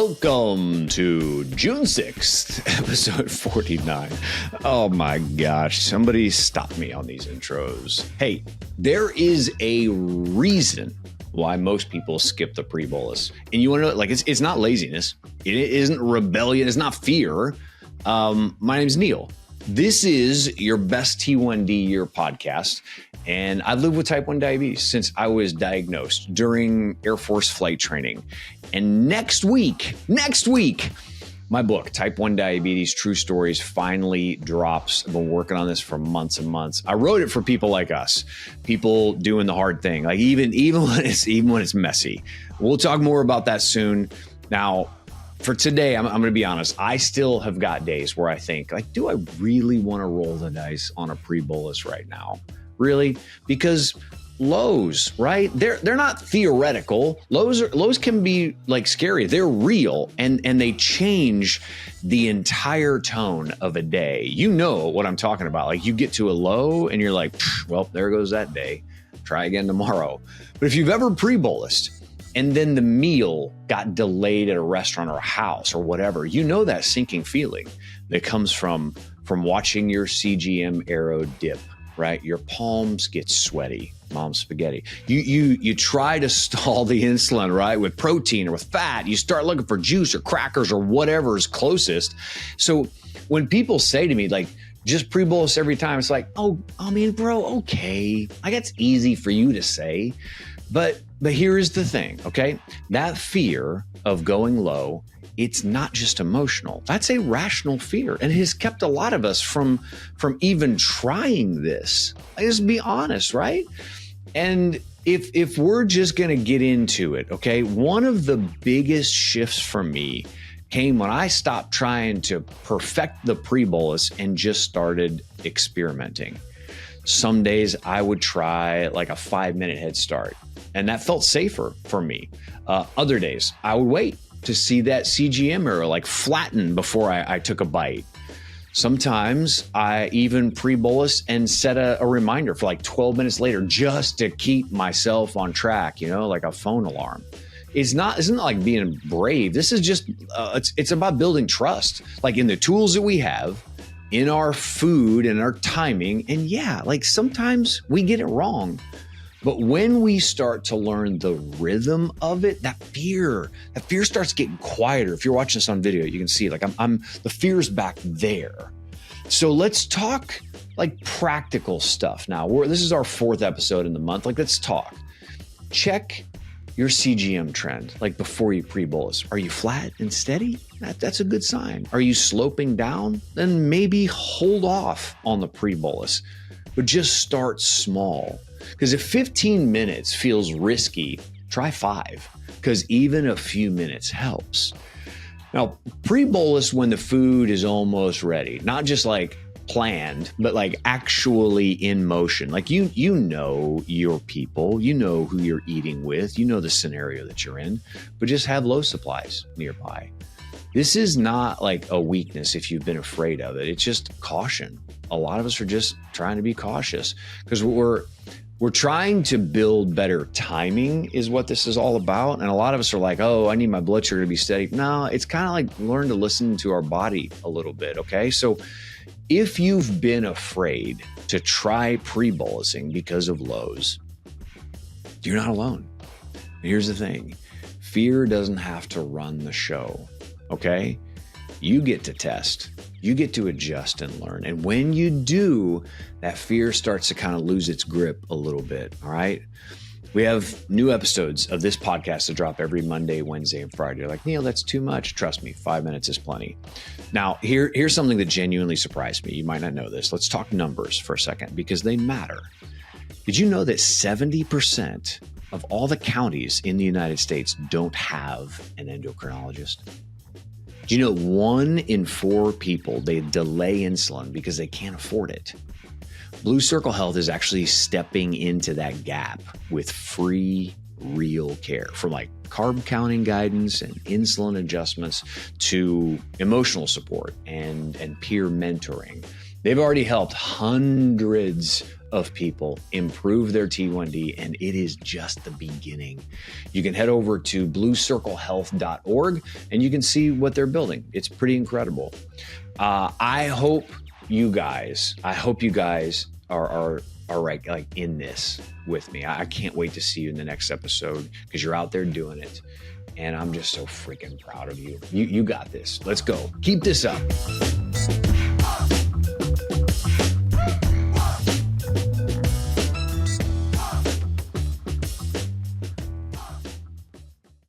Welcome to June 6th, episode 49. Oh my gosh, somebody stop me on these intros. Hey, there is a reason why most people skip the pre-bolus. And you want to know, like, it's not laziness. It isn't rebellion. It's not fear. My name's Neil. This is your best T1D year podcast. And I've lived with type 1 diabetes since I was diagnosed during Air Force flight training. And next week, my book, Type 1 Diabetes True Stories, finally drops. I've been working on this for months and months. I wrote it for people like us, people doing the hard thing, like even when it's messy. We'll talk more about that soon. Now, for today, I'm going to be honest. I still have got days where I think, like, do I really want to roll the dice on a pre-bolus right now? Really? Because lows, right? They're not theoretical. Lows can be like scary. They're real, and they change the entire tone of a day. You know what I'm talking about. Like, you get to a low and you're like, well, there goes that day. Try again tomorrow. But if you've ever pre-bolused and then the meal got delayed at a restaurant or a house or whatever, you know that sinking feeling that comes from watching your CGM arrow dip, right? Your palms get sweaty, mom's spaghetti. You try to stall the insulin, right? With protein or with fat. You start looking for juice or crackers or whatever is closest. So when people say to me, like, just pre-bolus every time, it's like, oh, I mean, bro, okay. Like, that's easy for you to say. But here is the thing, okay? That fear of going low, it's not just emotional. That's a rational fear, and it has kept a lot of us from even trying this. Let's be honest, right? And if we're just going to get into it, okay, one of the biggest shifts for me came when I stopped trying to perfect the pre-bolus and just started experimenting. Some days I would try like a 5-minute head start, and that felt safer for me. Other days I would wait to see that CGM arrow like flatten before I took a bite. Sometimes I even pre-bolus and set a reminder for like 12 minutes later just to keep myself on track, you know, like a phone alarm. It's not like being brave. This is just, it's about building trust, like in the tools that we have, in our food and our timing. And yeah, like sometimes we get it wrong. But when we start to learn the rhythm of it, that fear starts getting quieter. If you're watching this on video, you can see like the fear's back there. So let's talk like practical stuff now. This is our 4th episode in the month. Like, let's talk. Check your CGM trend, like before you pre-bolus. Are you flat and steady? That's a good sign. Are you sloping down? Then maybe hold off on the pre-bolus, but just start small. Because if 15 minutes feels risky, try 5, because even a few minutes helps. Now, pre-bolus when the food is almost ready, not just like planned, but like actually in motion. Like you know your people, you know who you're eating with, you know the scenario that you're in, but just have low supplies nearby. This is not like a weakness if you've been afraid of it. It's just caution. A lot of us are just trying to be cautious because we're trying to build better timing is what this is all about. And a lot of us are like, oh, I need my blood sugar to be steady. No, it's kind of like learn to listen to our body a little bit, okay? So if you've been afraid to try pre-bolusing because of lows, you're not alone. Here's the thing. Fear doesn't have to run the show, okay? You get to test. You get to adjust and learn. And when you do, that fear starts to kind of lose its grip a little bit, all right? We have new episodes of this podcast to drop every Monday, Wednesday, and Friday. You're like, Neil, that's too much. Trust me, 5 minutes is plenty. Now, here's something that genuinely surprised me. You might not know this. Let's talk numbers for a second because they matter. Did you know that 70% of all the counties in the United States don't have an endocrinologist? Do you know 1 in 4 people, they delay insulin because they can't afford it? Blue Circle Health is actually stepping into that gap with free, real care, from like carb counting guidance and insulin adjustments to emotional support and peer mentoring. They've already helped hundreds of people improve their T1D, and it is just the beginning. You can head over to bluecirclehealth.org and you can see what they're building. It's pretty incredible. I hope you guys are right, like in this with me. I can't wait to see you in the next episode because you're out there doing it. And I'm just so freaking proud of you. You got this. Let's go. Keep this up.